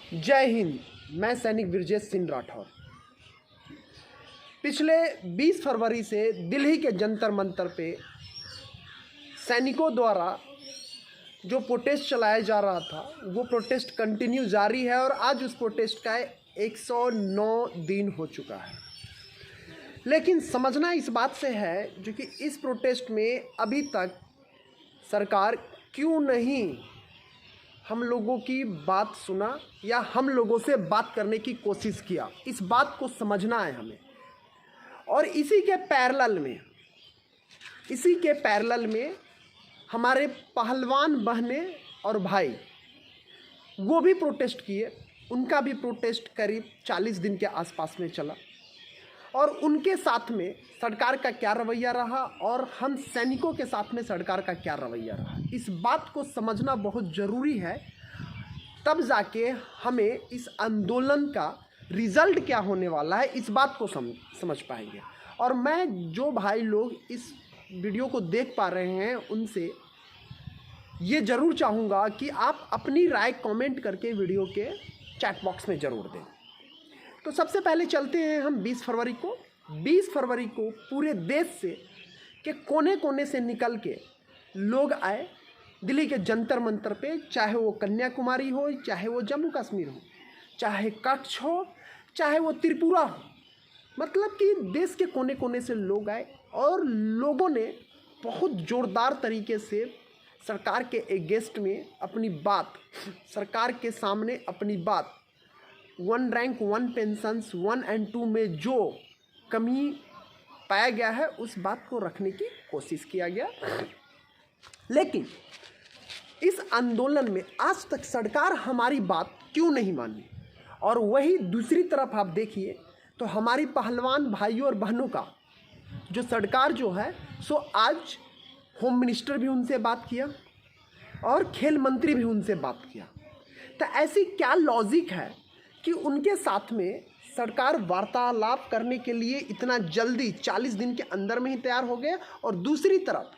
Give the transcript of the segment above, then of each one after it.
जय हिंद। मैं सैनिक ब्रजेश सिंह राठौर। पिछले 20 फरवरी से दिल्ली के जंतर मंतर पे सैनिकों द्वारा जो प्रोटेस्ट चलाया जा रहा था वो प्रोटेस्ट कंटिन्यू जारी है और आज उस प्रोटेस्ट का 109 दिन हो चुका है। लेकिन समझना इस बात से है जो कि इस प्रोटेस्ट में अभी तक सरकार क्यों नहीं हम लोगों की बात सुना या हम लोगों से बात करने की कोशिश किया, इस बात को समझना है हमें। और इसी के पैरेलल में हमारे पहलवान बहनें और भाई वो भी प्रोटेस्ट किए। उनका भी प्रोटेस्ट करीब 40 दिन के आसपास में चला और उनके साथ में सरकार का क्या रवैया रहा और हम सैनिकों के साथ में सरकार का क्या रवैया रहा, इस बात को समझना बहुत ज़रूरी है। तब जाके हमें इस आंदोलन का रिज़ल्ट क्या होने वाला है इस बात को समझ पाएंगे। और मैं जो भाई लोग इस वीडियो को देख पा रहे हैं उनसे ये ज़रूर चाहूँगा कि आप अपनी राय कमेंट करके वीडियो के चैट बॉक्स में ज़रूर दें। तो सबसे पहले चलते हैं हम 20 फरवरी को पूरे देश से के कोने कोने से निकल के लोग आए दिल्ली के जंतर मंतर पे, चाहे वो कन्याकुमारी हो, चाहे वो जम्मू कश्मीर हो, चाहे कच्छ हो, चाहे वो त्रिपुरा हो। मतलब कि देश के कोने कोने से लोग आए और लोगों ने बहुत ज़ोरदार तरीके से सरकार के अगेंस्ट में अपनी बात, सरकार के सामने अपनी बात, 1 रैंक 1 पेंशन्स 1 और 2 में जो कमी पाया गया है उस बात को रखने की कोशिश किया गया। लेकिन इस आंदोलन में आज तक सरकार हमारी बात क्यों नहीं मानी। और वही दूसरी तरफ आप देखिए तो हमारी पहलवान भाइयों और बहनों का जो सरकार जो है सो आज होम मिनिस्टर भी उनसे बात किया और खेल मंत्री भी उनसे बात किया। तो ऐसी क्या लॉजिक है कि उनके साथ में सरकार वार्तालाप करने के लिए इतना जल्दी 40 दिन के अंदर में ही तैयार हो गए और दूसरी तरफ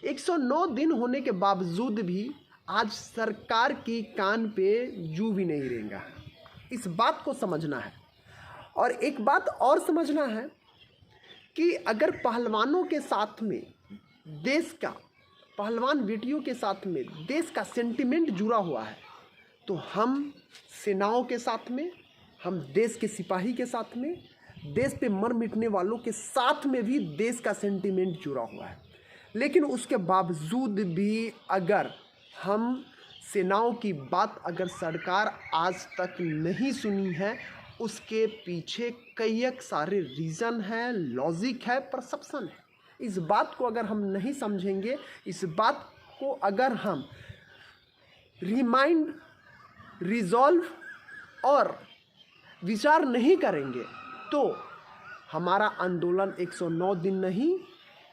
109 दिन होने के बावजूद भी आज सरकार की कान पे जू भी नहीं रेंगा। इस बात को समझना है। और एक बात और समझना है कि अगर पहलवानों के साथ में देश का, पहलवान बेटियों के साथ में देश का सेंटिमेंट जुड़ा हुआ है तो हम सेनाओं के साथ में, हम देश के सिपाही के साथ में, देश पे मर मिटने वालों के साथ में भी देश का सेंटिमेंट जुड़ा हुआ है। लेकिन उसके बावजूद भी अगर हम सेनाओं की बात अगर सरकार आज तक नहीं सुनी है, उसके पीछे कई सारे रीज़न हैं, लॉजिक है, परसेप्शन है। इस बात को अगर हम नहीं समझेंगे, इस बात को अगर हम रिजॉल्व और विचार नहीं करेंगे तो हमारा आंदोलन 109 दिन नहीं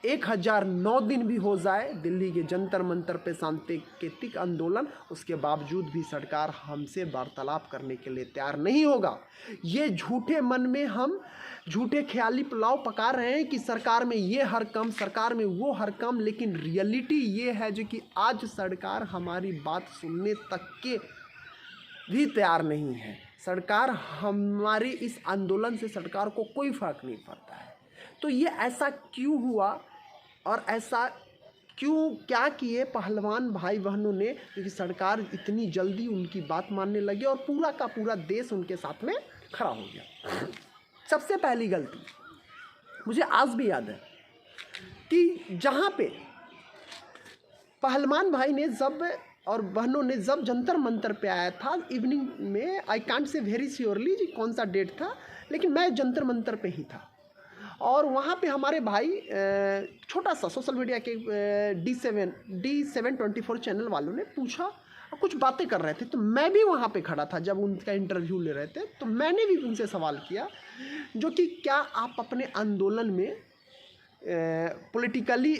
1009 दिन भी हो जाए दिल्ली के जंतर मंतर पे सांकेतिक आंदोलन, उसके बावजूद भी सरकार हमसे वार्तालाप करने के लिए तैयार नहीं होगा। ये झूठे मन में हम झूठे ख्याली पुलाव पका रहे हैं कि सरकार में ये हर काम, सरकार में वो हर काम, लेकिन रियलिटी ये है जो कि आज सरकार हमारी बात सुनने तक के भी तैयार नहीं है। सरकार हमारे इस आंदोलन से सरकार को कोई फ़र्क नहीं पड़ता है। तो ये ऐसा क्यों हुआ और ऐसा क्यों क्या किए पहलवान भाई बहनों ने क्योंकि सरकार इतनी जल्दी उनकी बात मानने लगी और पूरा का पूरा देश उनके साथ में खड़ा हो गया। सबसे पहली गलती मुझे आज भी याद है कि जहाँ पे पहलवान भाई ने जब और बहनों ने जब जंतर मंतर पे आया था इवनिंग में, I can't say very surely जी कौन सा डेट था, लेकिन मैं जंतर मंतर पे ही था और वहाँ पे हमारे भाई छोटा सा सोशल मीडिया के D724 चैनल वालों ने पूछा और कुछ बातें कर रहे थे। तो मैं भी वहाँ पे खड़ा था जब उनका इंटरव्यू ले रहे थे, तो मैंने भी उनसे सवाल किया जो कि क्या आप अपने आंदोलन में पॉलिटिकली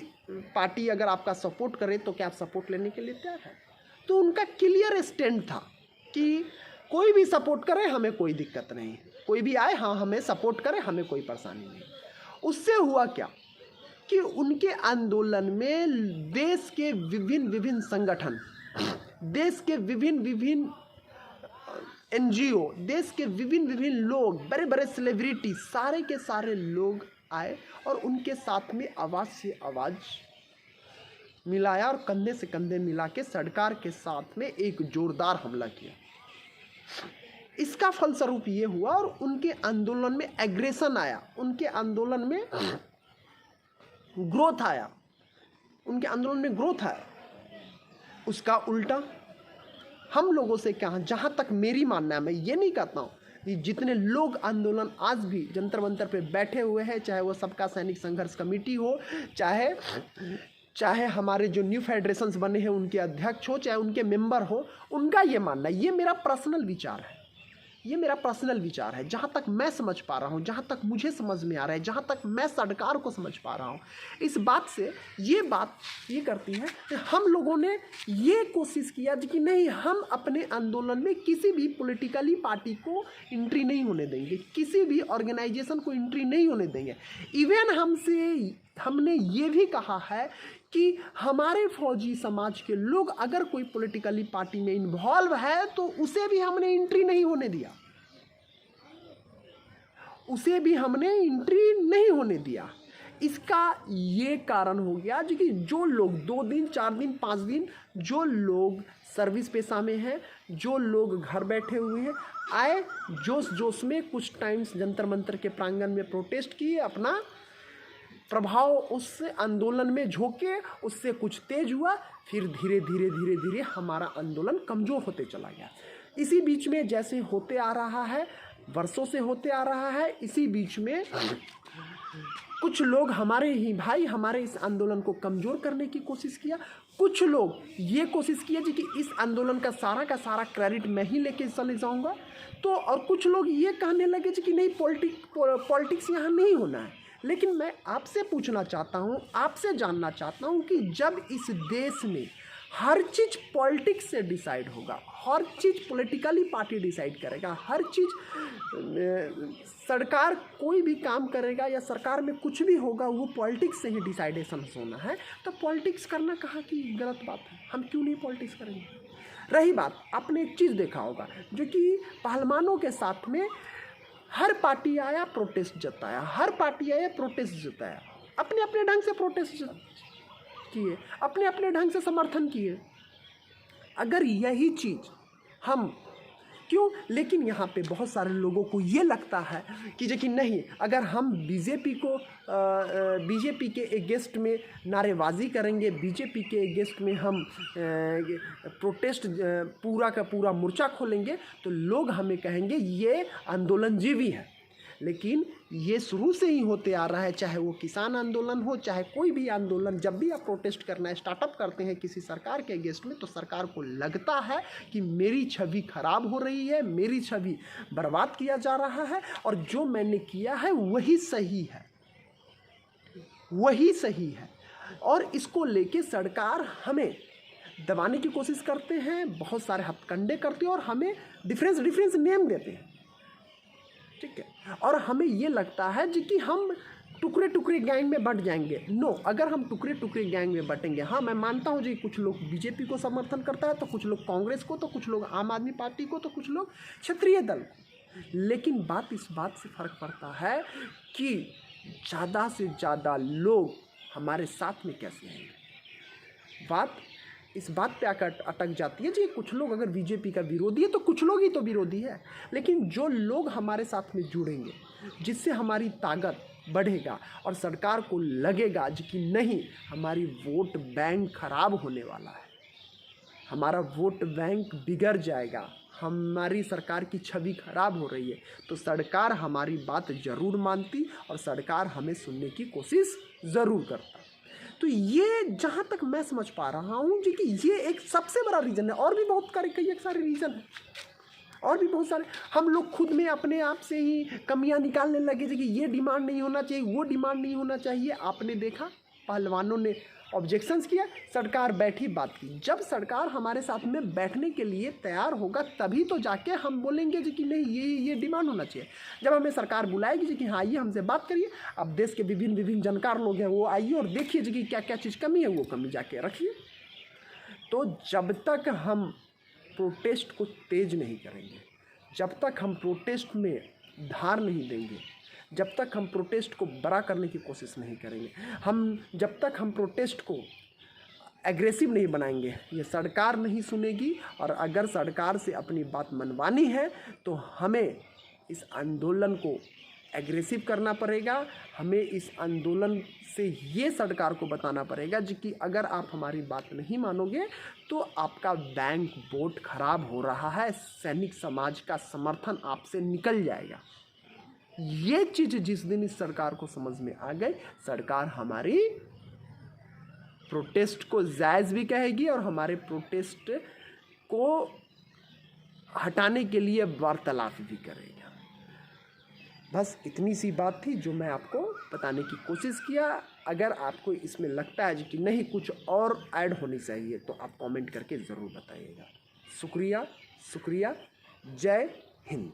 पार्टी अगर आपका सपोर्ट करे तो क्या आप सपोर्ट लेने के लिए तैयार हैं। तो उनका क्लियर स्टैंड था कि कोई भी सपोर्ट करे हमें कोई दिक्कत नहीं, कोई भी आए हाँ हमें सपोर्ट करे, हमें कोई परेशानी नहीं। उससे हुआ क्या कि उनके आंदोलन में देश के विभिन्न संगठन, देश के विभिन्न NGO, देश के विभिन्न विभिन्न लोग, बड़े बड़े सेलिब्रिटी, सारे के सारे लोग आए और उनके साथ में आवाज़ से आवाज़ मिलाया और कंधे से कंधे मिला के सरकार के साथ में एक जोरदार हमला किया। इसका फलस्वरूप ये हुआ और उनके आंदोलन में एग्रेशन आया, उनके आंदोलन में ग्रोथ आया, उनके आंदोलन में ग्रोथ आया। उसका उल्टा हम लोगों से क्या, जहाँ तक मेरी मानना है, मैं ये नहीं कहता हूँ कि जितने लोग आंदोलन आज भी जंतर मंतर पे बैठे हुए हैं, चाहे वो सबका सैनिक संघर्ष कमेटी हो, चाहे हमारे जो न्यू फेडरेशंस बने हैं उनके अध्यक्ष हो, चाहे उनके मेंबर हो, उनका ये मानना है, ये मेरा पर्सनल विचार है, ये मेरा पर्सनल विचार है। जहाँ तक मैं समझ पा रहा हूँ, जहाँ तक मुझे समझ में आ रहा है, जहाँ तक मैं सरकार को समझ पा रहा हूँ, इस बात से ये बात ये करती है कि हम लोगों ने ये कोशिश किया कि नहीं, हम अपने आंदोलन में किसी भी पॉलिटिकली पार्टी को एंट्री नहीं होने देंगे, किसी भी ऑर्गेनाइजेशन को एंट्री नहीं होने देंगे। इवन हमने ये भी कहा है कि हमारे फौजी समाज के लोग अगर कोई पॉलिटिकली पार्टी में इन्वॉल्व है तो उसे भी हमने एंट्री नहीं होने दिया, उसे भी हमने एंट्री नहीं होने दिया। इसका ये कारण हो गया कि जो लोग 2 दिन 4 दिन 5 दिन जो लोग सर्विस पेशा में हैं, जो लोग घर बैठे हुए हैं, आए जोश जोश में कुछ टाइम्स जंतर मंतर के प्रांगण में प्रोटेस्ट किए, अपना प्रभाव उस आंदोलन में झोंके, उससे कुछ तेज हुआ, फिर धीरे धीरे धीरे धीरे हमारा आंदोलन कमज़ोर होते चला गया। इसी बीच में जैसे होते आ रहा है, वर्षों से होते आ रहा है, इसी बीच में कुछ लोग हमारे ही भाई हमारे इस आंदोलन को कमज़ोर करने की कोशिश किया। कुछ लोग ये कोशिश किया जी कि इस आंदोलन का सारा क्रेडिट मैं ही लेके चले जाऊंगा। तो और कुछ लोग ये कहने लगे जी कि नहीं, पॉलिटिक्स यहाँ नहीं होना है। लेकिन मैं आपसे पूछना चाहता हूँ, आपसे जानना चाहता हूँ कि जब इस देश में हर चीज़ पॉलिटिक्स से डिसाइड होगा, हर चीज़ पॉलिटिकली पार्टी डिसाइड करेगा, हर चीज़ सरकार कोई भी काम करेगा या सरकार में कुछ भी होगा वो पॉलिटिक्स से ही डिसाइडेशन होना है, तो पॉलिटिक्स करना कहाँ की गलत बात है? हम क्यों नहीं पॉलिटिक्स करेंगे? रही बात, आपने एक चीज़ देखा होगा जो कि पहलवानों के साथ में हर पार्टी आया प्रोटेस्ट जताया, हर पार्टी आया प्रोटेस्ट जताया, अपने अपने ढंग से प्रोटेस्ट किए, अपने अपने ढंग से समर्थन किए। अगर यही चीज़ हम क्यों, लेकिन यहाँ पे बहुत सारे लोगों को ये लगता है कि नहीं, अगर हम बीजेपी के अगेंस्ट में नारेबाजी करेंगे, बीजेपी के अगेंस्ट में हम प्रोटेस्ट पूरा का पूरा मोर्चा खोलेंगे तो लोग हमें कहेंगे ये आंदोलनजीवी है। लेकिन ये शुरू से ही होते आ रहा है, चाहे वो किसान आंदोलन हो, चाहे कोई भी आंदोलन, जब भी आप प्रोटेस्ट करना स्टार्टअप करते हैं किसी सरकार के अगेंस्ट में, तो सरकार को लगता है कि मेरी छवि खराब हो रही है, मेरी छवि बर्बाद किया जा रहा है और जो मैंने किया है वही सही है, वही सही है। और इसको लेके सरकार हमें दबाने की कोशिश करते हैं, बहुत सारे हथकंडे करते हैं और हमें डिफरेंस नेम देते हैं, ठीक है। और हमें ये लगता है जी कि हम टुकड़े टुकड़े गैंग में बंट जाएंगे। नो, अगर हम टुकड़े टुकड़े गैंग में बटेंगे, हाँ मैं मानता हूँ जी कुछ लोग बीजेपी को समर्थन करता है, तो कुछ लोग कांग्रेस को, तो कुछ लोग आम आदमी पार्टी को, तो कुछ लोग क्षेत्रीय दल को। लेकिन बात इस बात से फ़र्क पड़ता है कि ज़्यादा से ज़्यादा लोग हमारे साथ में कैसे हैं। बात इस बात पे आकर अटक जाती है जी, कुछ लोग अगर बीजेपी का विरोधी है तो कुछ लोग ही तो विरोधी है। लेकिन जो लोग हमारे साथ में जुड़ेंगे, जिससे हमारी ताकत बढ़ेगा और सरकार को लगेगा जी कि नहीं, हमारी वोट बैंक खराब होने वाला है, हमारा वोट बैंक बिगड़ जाएगा, हमारी सरकार की छवि खराब हो रही है, तो सरकार हमारी बात ज़रूर मानती और सरकार हमें सुनने की कोशिश ज़रूर करता। तो ये जहाँ तक मैं समझ पा रहा हूँ जी कि ये एक सबसे बड़ा रीज़न है। और भी बहुत कई सारे रीज़न हैं, और भी बहुत सारे। हम लोग खुद में अपने आप से ही कमियां निकालने लगे जी कि ये डिमांड नहीं होना चाहिए, वो डिमांड नहीं होना चाहिए। आपने देखा पहलवानों ने ऑब्जेक्शंस किया, सरकार बैठी बात की। जब सरकार हमारे साथ में बैठने के लिए तैयार होगा तभी तो जाके हम बोलेंगे जी कि नहीं ये डिमांड होना चाहिए। जब हमें सरकार बुलाएगी जी कि हाँ आइए हमसे बात करिए, अब देश के विभिन्न जानकार लोग हैं वो आइए और देखिए जी कि क्या क्या चीज़ कमी है, वो कमी जाके रखिए। तो जब तक हम प्रोटेस्ट को तेज नहीं करेंगे, जब तक हम प्रोटेस्ट में धार नहीं देंगे, जब तक हम प्रोटेस्ट को बड़ा करने की कोशिश नहीं करेंगे, जब तक हम प्रोटेस्ट को एग्रेसिव नहीं बनाएंगे, ये सरकार नहीं सुनेगी। और अगर सरकार से अपनी बात मनवानी है तो हमें इस आंदोलन को एग्रेसिव करना पड़ेगा। हमें इस आंदोलन से ये सरकार को बताना पड़ेगा कि अगर आप हमारी बात नहीं मानोगे तो आपका बैंक वोट खराब हो रहा है, सैनिक समाज का समर्थन आपसे निकल जाएगा। ये चीज़ जिस दिन इस सरकार को समझ में आ गई, सरकार हमारी प्रोटेस्ट को जायज़ भी कहेगी और हमारे प्रोटेस्ट को हटाने के लिए वार्तालाप भी करेगा। बस इतनी सी बात थी जो मैं आपको बताने की कोशिश किया। अगर आपको इसमें लगता है कि नहीं कुछ और ऐड होनी चाहिए तो आप कमेंट करके ज़रूर बताइएगा। शुक्रिया, जय हिंद।